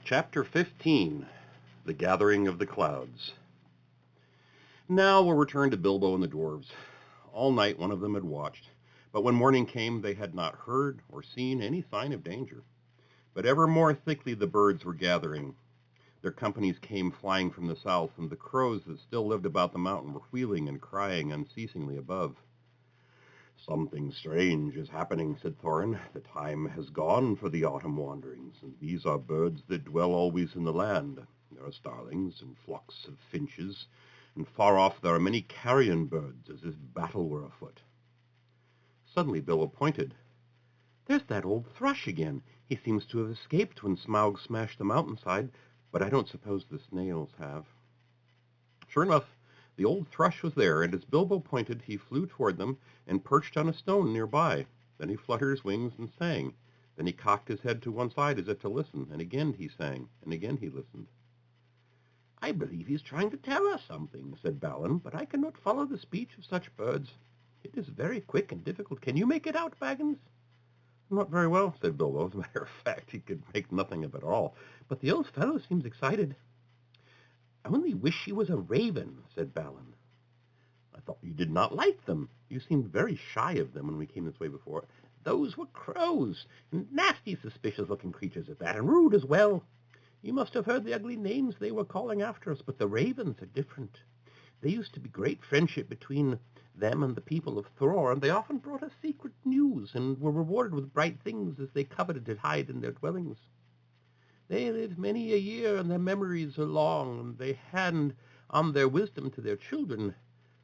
Chapter 15, The Gathering of the Clouds. Now we'll return to Bilbo and the dwarves. All night one of them had watched, but when morning came they had not heard or seen any sign of danger. But ever more thickly the birds were gathering. Their companies came flying from the south, and the crows that still lived about the mountain were wheeling and crying unceasingly above. "Something strange is happening," said Thorin. "The time has gone for the autumn wanderings, and these are birds that dwell always in the land. There are starlings and flocks of finches, and far off there are many carrion birds, as if battle were afoot." Suddenly Bilbo pointed. "There's that old thrush again. He seems to have escaped when Smaug smashed the mountainside, but I don't suppose the snails have." Sure enough, the old thrush was there, and as Bilbo pointed, he flew toward them and perched on a stone nearby. Then he fluttered his wings and sang. Then he cocked his head to one side as if to listen, and again he sang, and again he listened. "I believe he's trying to tell us something," said Balin, "but I cannot follow the speech of such birds. It is very quick and difficult. Can you make it out, Baggins?" "Not very well," said Bilbo. As a matter of fact, he could make nothing of it all. "But the old fellow seems excited." "I only wish he was a raven," said Balin. "I thought you did not like them. You seemed very shy of them when we came this way before." "Those were crows, and nasty, suspicious-looking creatures at that, and rude as well. You must have heard the ugly names they were calling after us, but the ravens are different. There used to be great friendship between them and the people of Thror, and they often brought us secret news, and were rewarded with bright things as they coveted to hide in their dwellings. They lived many a year, and their memories are long, and they hand on their wisdom to their children.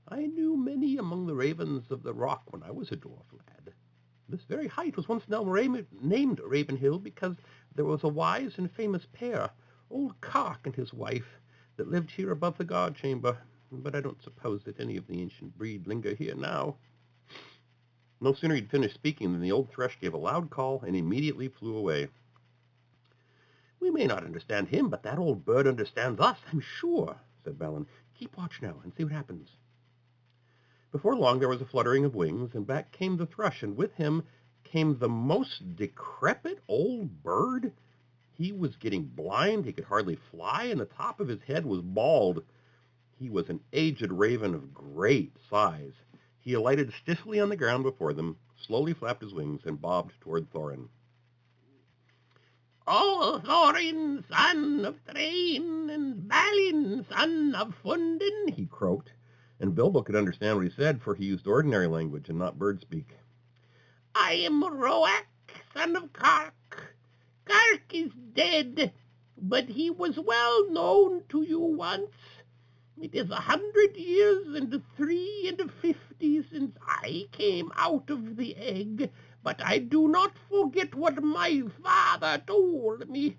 I knew many among the ravens of the rock when I was a dwarf lad. This very height was once named Ravenhill because there was a wise and famous pair, old Cark and his wife, that lived here above the guard chamber, but I don't suppose that any of the ancient breed linger here now." No sooner he'd finished speaking than the old thrush gave a loud call and immediately flew away. "We may not understand him, but that old bird understands us, I'm sure," said Balin. "Keep watch now and see what happens." Before long there was a fluttering of wings, and back came the thrush, and with him came the most decrepit old bird. He was getting blind, he could hardly fly, and the top of his head was bald. He was an aged raven of great size. He alighted stiffly on the ground before them, slowly flapped his wings, and bobbed toward Thorin. "O Thorin, son of Thrain, and Balin, son of Fundin," he croaked, and Bilbo could understand what he said, for he used ordinary language and not bird speak. "I am Roak, son of Cark. Cark is dead, but he was well known to you once. It is 100 years and 53 since I came out of the egg, but I do not forget what my father told me.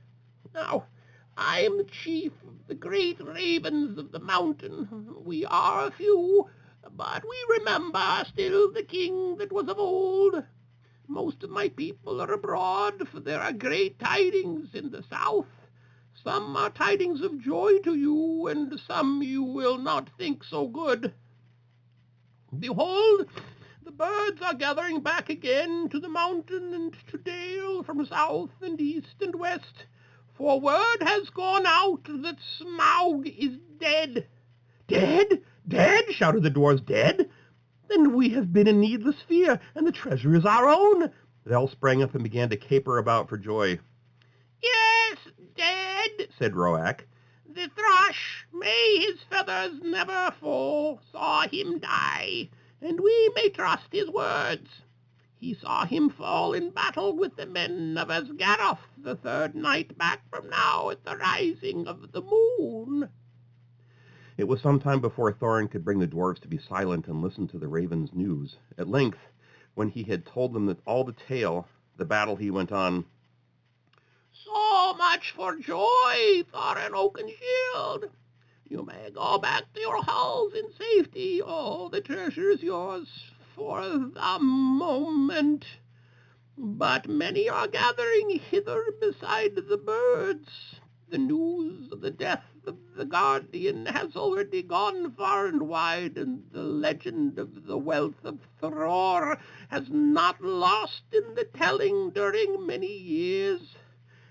Now, I am the chief of the great ravens of the mountain. We are a few, but we remember still the king that was of old. Most of my people are abroad, for there are great tidings in the south. Some are tidings of joy to you, and some you will not think so good. Behold, the birds are gathering back again to the mountain and to dale from south and east and west, for word has gone out that Smaug is dead." "Dead? Dead?" shouted the dwarves. "Dead? Then we have been in needless fear, and the treasure is our own." They all sprang up and began to caper about for joy. "Yes, dead," said Roak. "The thrush, may his feathers never fall, saw him die, and we may trust his words. He saw him fall in battle with the men of Asgaroth the third night back from now at the rising of the moon." It was some time before Thorin could bring the dwarves to be silent and listen to the raven's news. At length, when he had told them all the tale, the battle, he went on. "So much for joy, Thorin Oakenshield. You may go back to your halls in safety. All the treasure is yours for the moment. But many are gathering hither beside the birds. The news of the death of the guardian has already gone far and wide, and the legend of the wealth of Thror has not lost in the telling during many years.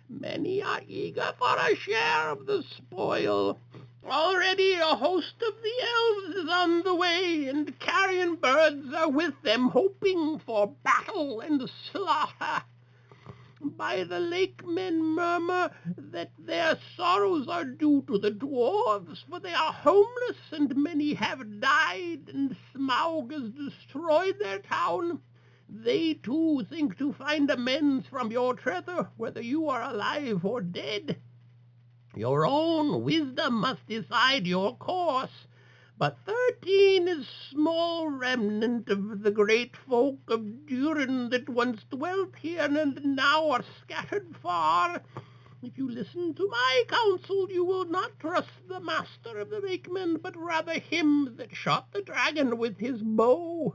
Many are eager for a share of the spoil. Already a host of the elves is on the way, and carrion birds are with them, hoping for battle and slaughter. By the lake men murmur that their sorrows are due to the dwarves, for they are homeless, and many have died, and Smaug has destroyed their town. They too think to find amends from your treasure, whether you are alive or dead. Your own wisdom must decide your course. But 13 is small remnant of the great folk of Durin that once dwelt here and now are scattered far. If you listen to my counsel, you will not trust the master of the Rakemen, but rather him that shot the dragon with his bow.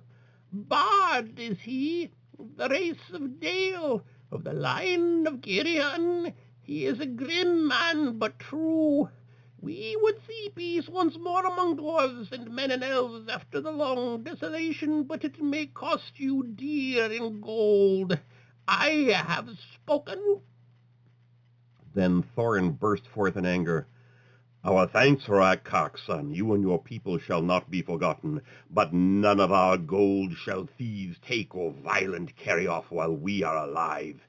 Bard is he, of the race of Dale, of the line of Girion. He is a grim man, but true. We would see peace once more among dwarves and men and elves after the long desolation, but it may cost you dear in gold. I have spoken. Then Thorin burst forth in anger. Our thanks for that, coxswain. You and your people shall not be forgotten, but none of our gold shall thieves take or violent carry off while we are alive.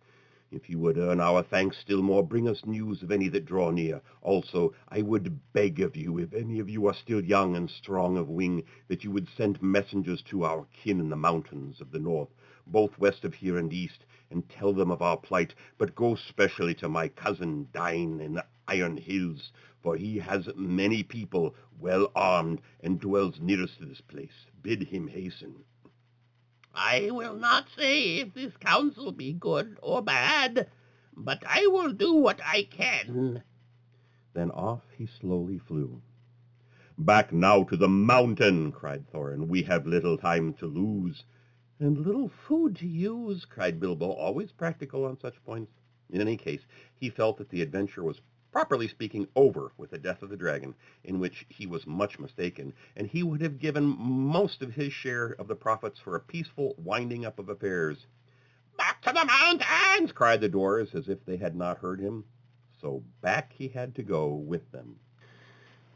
If you would earn our thanks still more, bring us news of any that draw near. Also, I would beg of you, if any of you are still young and strong of wing, that you would send messengers to our kin in the mountains of the north, both west of here and east, and tell them of our plight, but go specially to my cousin Dain in the Iron Hills, for he has many people, well armed, and dwells nearest to this place. Bid him hasten. I will not say if this counsel be good or bad, but I will do what I can. Then off he slowly flew. Back now to the mountain, cried Thorin. We have little time to lose. And little food to use, cried Bilbo, always practical on such points. In any case, he felt that the adventure was properly speaking over with the death of the dragon, in which he was much mistaken, and he would have given most of his share of the profits for a peaceful winding up of affairs. Back to the mountains, cried the dwarves, as if they had not heard him. So back he had to go with them.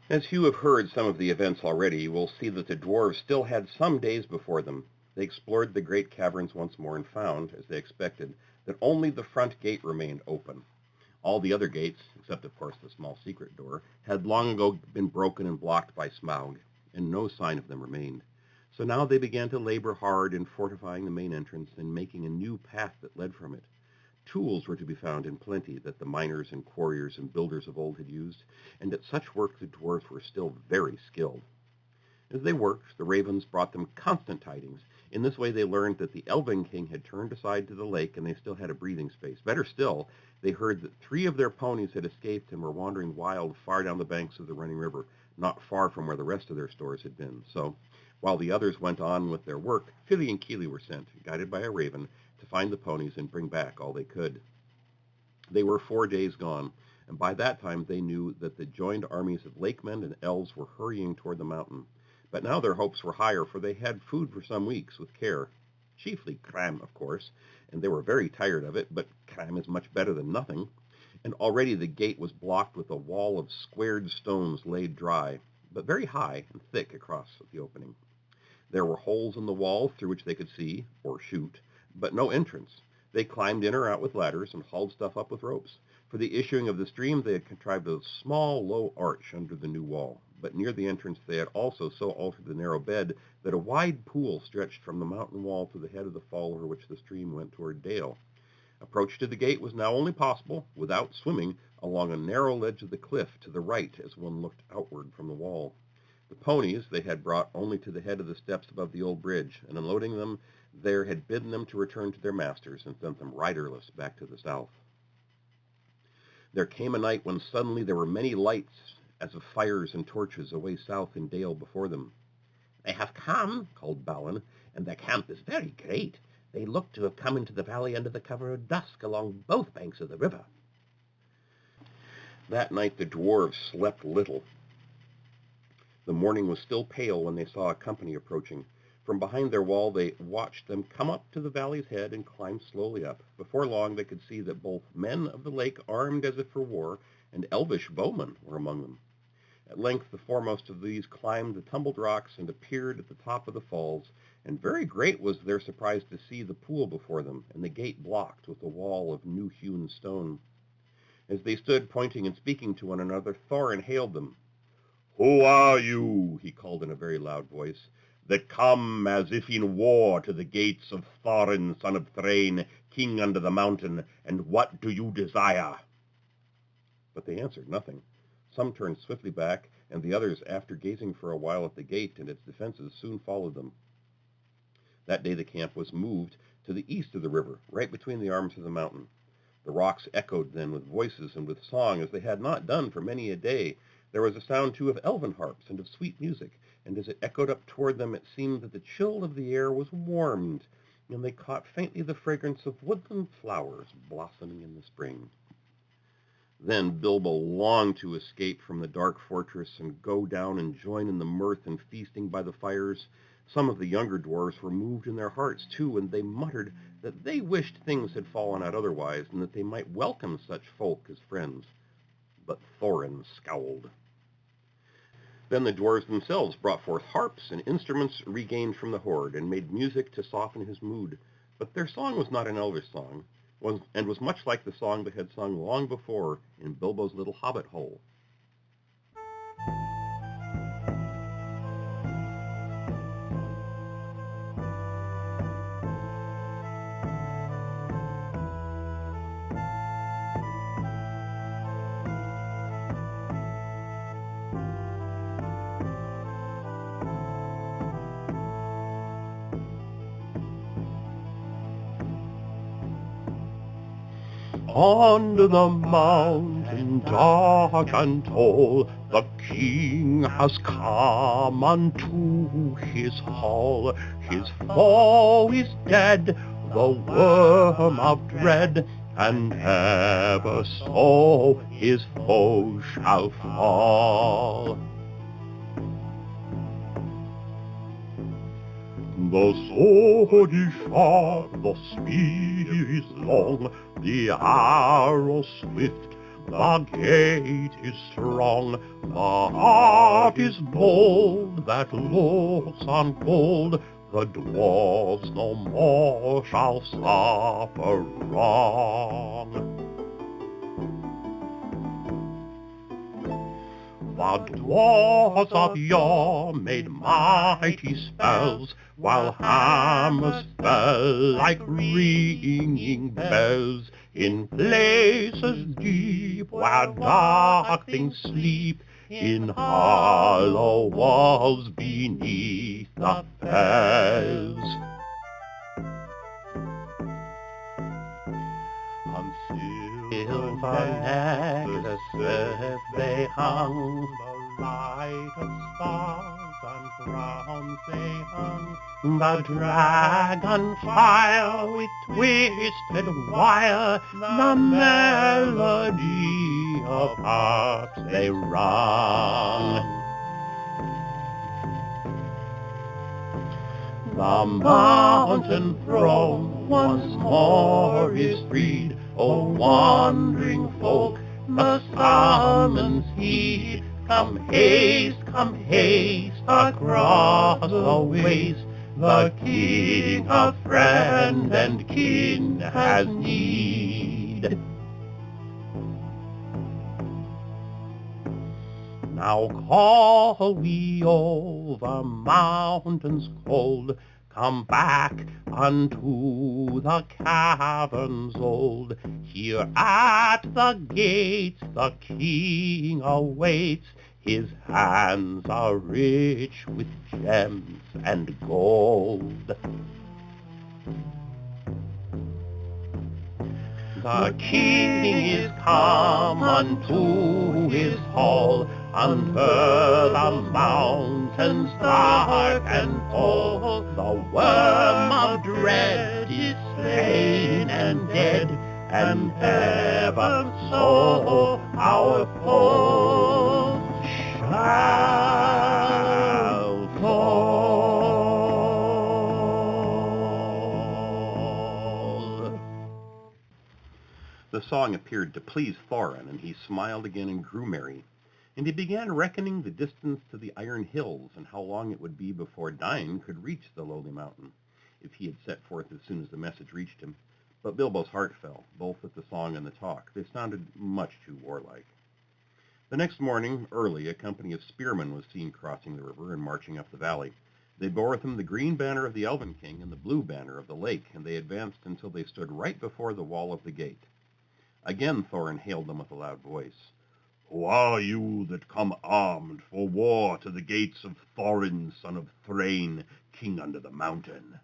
As you have heard some of the events already, you will see that the dwarves still had some days before them. They explored the great caverns once more and found, as they expected, that only the front gate remained open. All the other gates, except of course the small secret door, had long ago been broken and blocked by Smaug, and no sign of them remained. So now they began to labor hard in fortifying the main entrance and making a new path that led from it. Tools were to be found in plenty that the miners and quarriers and builders of old had used, and at such work the dwarfs were still very skilled. As they worked, the ravens brought them constant tidings. In this way they learned that the Elven King had turned aside to the lake and they still had a breathing space. Better still, they heard that 3 of their ponies had escaped and were wandering wild far down the banks of the running river, not far from where the rest of their stores had been. So, while the others went on with their work, Fili and Kili were sent, guided by a raven, to find the ponies and bring back all they could. They were 4 days gone, and by that time they knew that the joined armies of lakemen and elves were hurrying toward the mountain. But now their hopes were higher, for they had food for some weeks with care. Chiefly cram, of course, and they were very tired of it, but cram is much better than nothing. And already the gate was blocked with a wall of squared stones laid dry, but very high and thick across the opening. There were holes in the wall through which they could see, or shoot, but no entrance. They climbed in or out with ladders and hauled stuff up with ropes. For the issuing of the stream, they had contrived a small, low arch under the new wall. But near the entrance they had also so altered the narrow bed that a wide pool stretched from the mountain wall to the head of the fall over which the stream went toward Dale. Approach to the gate was now only possible, without swimming, along a narrow ledge of the cliff to the right as one looked outward from the wall. The ponies they had brought only to the head of the steps above the old bridge, and unloading them there had bidden them to return to their masters and sent them riderless back to the south. There came a night when suddenly there were many lights as of fires and torches away south in Dale before them. They have come, called Balin, and their camp is very great. They look to have come into the valley under the cover of dusk along both banks of the river. That night the dwarves slept little. The morning was still pale when they saw a company approaching. From behind their wall, they watched them come up to the valley's head and climb slowly up. Before long, they could see that both men of the lake, armed as if for war, and elvish bowmen were among them. At length, the foremost of these climbed the tumbled rocks and appeared at the top of the falls, and very great was their surprise to see the pool before them, and the gate blocked with a wall of new-hewn stone. As they stood pointing and speaking to one another, Thorin hailed them. "Who are you," he called in a very loud voice, "that come as if in war to the gates of Thorin, son of Thrain, king under the mountain, and what do you desire?" But they answered nothing. Some turned swiftly back, and the others, after gazing for a while at the gate and its defenses, soon followed them. That day the camp was moved to the east of the river, right between the arms of the mountain. The rocks echoed then with voices and with song, as they had not done for many a day. There was a sound, too, of elven harps and of sweet music, and as it echoed up toward them, it seemed that the chill of the air was warmed, and they caught faintly the fragrance of woodland flowers blossoming in the spring. Then Bilbo longed to escape from the dark fortress and go down and join in the mirth and feasting by the fires. Some of the younger dwarves were moved in their hearts, too, and they muttered that they wished things had fallen out otherwise, and that they might welcome such folk as friends. But Thorin scowled. Then the dwarves themselves brought forth harps and instruments regained from the hoard, and made music to soften his mood. But their song was not an elvish song, and was much like the song they had sung long before in Bilbo's little Hobbit hole. Under the mountain dark and tall, the king has come unto his hall. His foe is dead, the worm of dread, and ever so his foe shall fall. The sword is sharp, the spear is long, the arrow swift, the gate is strong, the heart is bold that looks on gold. The dwarves no more shall suffer wrong. The dwarves of yore made mighty spells, while hammers fell like ringing bells. In places deep where dark things sleep, in hollow walls beneath the fells. On silver necklaces they hung, the light of stars on crowns they hung. The dragon fire with twisted wire, the melody of harps they rung. The mountain throne once more is freed. O wandering folk, the summons heed. Come haste across the waste. The king of friend and kin has need. Now call we over mountains cold, come back unto the caverns old. Here at the gates the king awaits, his hands are rich with gems and gold. The king is come unto his hall, under the mountains dark and tall. The worm of dread is slain and dead, and ever so our foe shall fall. The song appeared to please Thorin, and he smiled again and grew merry. And he began reckoning the distance to the Iron Hills and how long it would be before Dain could reach the lowly mountain, if he had set forth as soon as the message reached him. But Bilbo's heart fell, both at the song and the talk. They sounded much too warlike. The next morning, early, a company of spearmen was seen crossing the river and marching up the valley. They bore with them the green banner of the Elven King and the blue banner of the lake, and they advanced until they stood right before the wall of the gate. Again Thorin hailed them with a loud voice. "Who are you that come armed for war to the gates of Thorin, son of Thrain, king under the mountain?"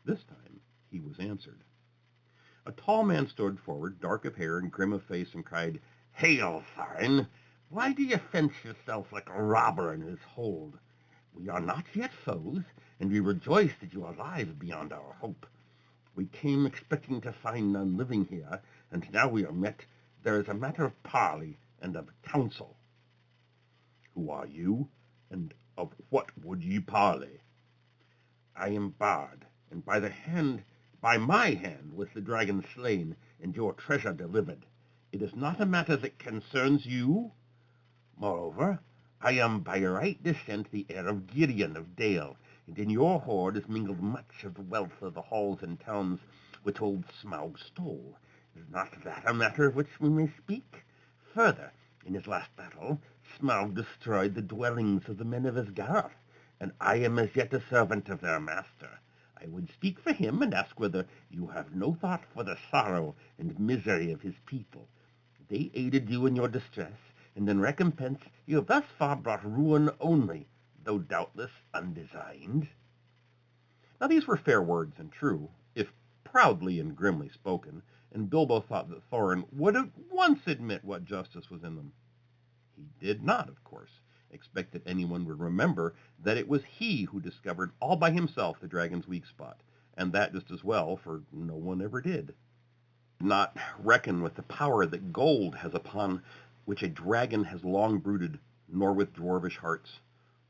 This time he was answered. A tall man stood forward, dark of hair and grim of face, and cried, "Hail, Thorin! Why do you fence yourself like a robber in his hold? We are not yet foes, and we rejoice that you are alive beyond our hope. We came expecting to find none living here, and now we are met. There is a matter of parley and of counsel." "Who are you, and of what would ye parley?" "I am Bard, and by my hand was the dragon slain, and your treasure delivered. It is not a matter that concerns you. Moreover, I am by right descent the heir of Girion of Dale, and in your hoard is mingled much of the wealth of the halls and towns which old Smaug stole. Is not that a matter of which we may speak? Further, in his last battle, Smaug destroyed the dwellings of the men of Asgard, and I am as yet a servant of their master. I would speak for him and ask whether you have no thought for the sorrow and misery of his people. They aided you in your distress, and in recompense you have thus far brought ruin only, though doubtless undesigned." Now these were fair words and true, if proudly and grimly spoken, and Bilbo thought that Thorin would at once admit what justice was in them. He did not, of course, expect that anyone would remember that it was he who discovered all by himself the dragon's weak spot, and that just as well, for no one ever did. Not reckon with the power that gold has upon which a dragon has long brooded, nor with dwarvish hearts.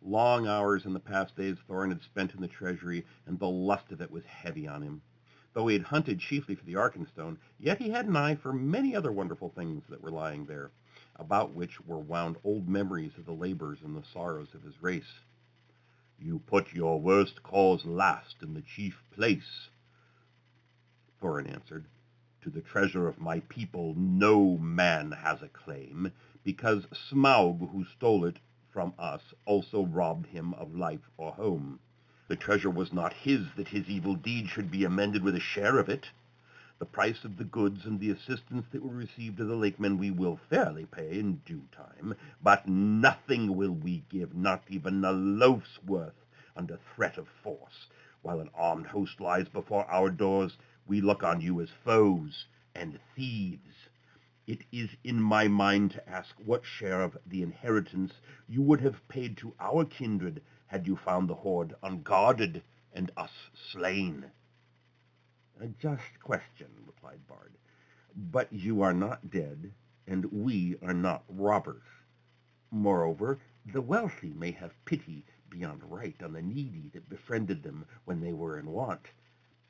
Long hours in the past days Thorin had spent in the treasury, and the lust of it was heavy on him. Though he had hunted chiefly for the Arkenstone, yet he had an eye for many other wonderful things that were lying there, about which were wound old memories of the labors and the sorrows of his race. "You put your worst cause last in the chief place," Thorin answered. "To the treasure of my people no man has a claim, because Smaug, who stole it from us, also robbed him of life or home. The treasure was not his, that his evil deed should be amended with a share of it. The price of the goods and the assistance that were received of the lakemen we will fairly pay in due time, but nothing will we give, not even a loaf's worth, under threat of force. While an armed host lies before our doors, we look on you as foes and thieves. It is in my mind to ask what share of the inheritance you would have paid to our kindred had you found the hoard unguarded and us slain." "A just question," replied Bard. "But you are not dead, and we are not robbers. Moreover, the wealthy may have pity beyond right on the needy that befriended them when they were in want.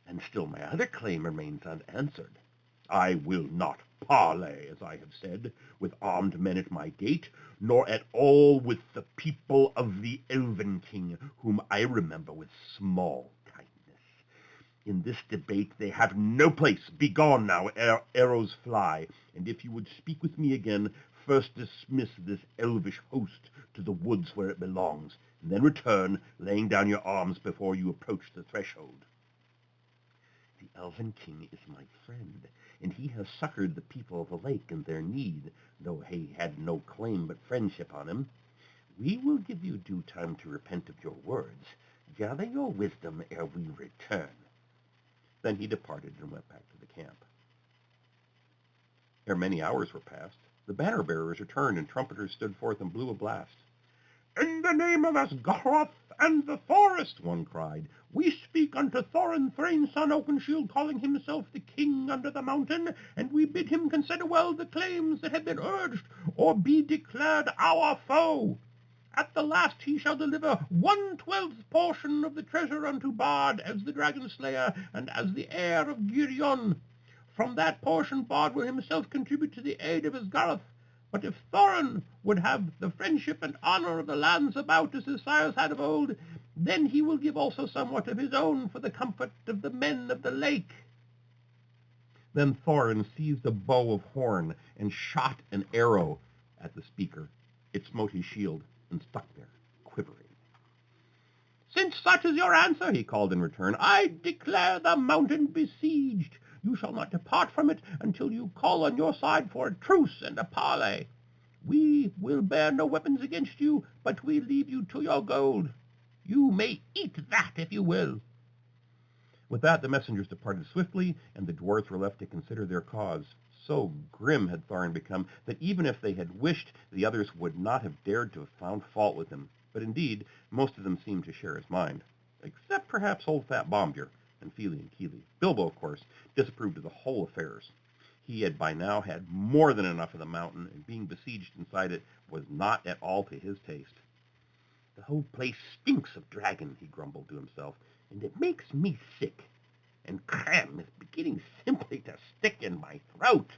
And still my other claim remains unanswered. I will not parley, as I have said, with armed men at my gate, nor at all with the people of the Elven King, whom I remember with small kindness. In this debate they have no place. Begone now, ere arrows fly, and if you would speak with me again, first dismiss this elvish host to the woods where it belongs, and then return, laying down your arms before you approach the threshold." "The Elven King is my friend, and he has succored the people of the lake in their need, though he had no claim but friendship on him. We will give you due time to repent of your words. Gather your wisdom ere we return." Then he departed and went back to the camp. Ere many hours were passed, the banner-bearers returned, and trumpeters stood forth and blew a blast. "In the name of Asgaroth and the forest," one cried, "we speak unto Thorin Thrain's son Oakenshield, calling himself the king under the mountain, and we bid him consider well the claims that have been urged, or be declared our foe. At the last he shall deliver 1/12 portion of the treasure unto Bard as the dragon slayer and as the heir of Girion. from that portion Bard will himself contribute to the aid of his Gareth. But if Thorin would have the friendship and honour of the lands about as his sires had of old, then he will give also somewhat of his own for the comfort of the men of the lake." Then Thorin seized a bow of horn and shot an arrow at the speaker. It smote his shield and stuck there, quivering. "Since such is your answer," he called in return, "I declare the mountain besieged. You shall not depart from it until you call on your side for a truce and a parley. We will bear no weapons against you, but we leave you to your gold. You may eat that if you will." With that the messengers departed swiftly, and the dwarves were left to consider their cause. So grim had Thorin become that even if they had wished, the others would not have dared to have found fault with him. But indeed, most of them seemed to share his mind, except perhaps old Fat Bombur and Fili and Kili. Bilbo, of course, disapproved of the whole affairs. He had by now had more than enough of the mountain, and being besieged inside it was not at all to his taste. "The whole place stinks of dragon," he grumbled to himself, "and it makes me sick. And Cram is beginning simply to stick in my throat."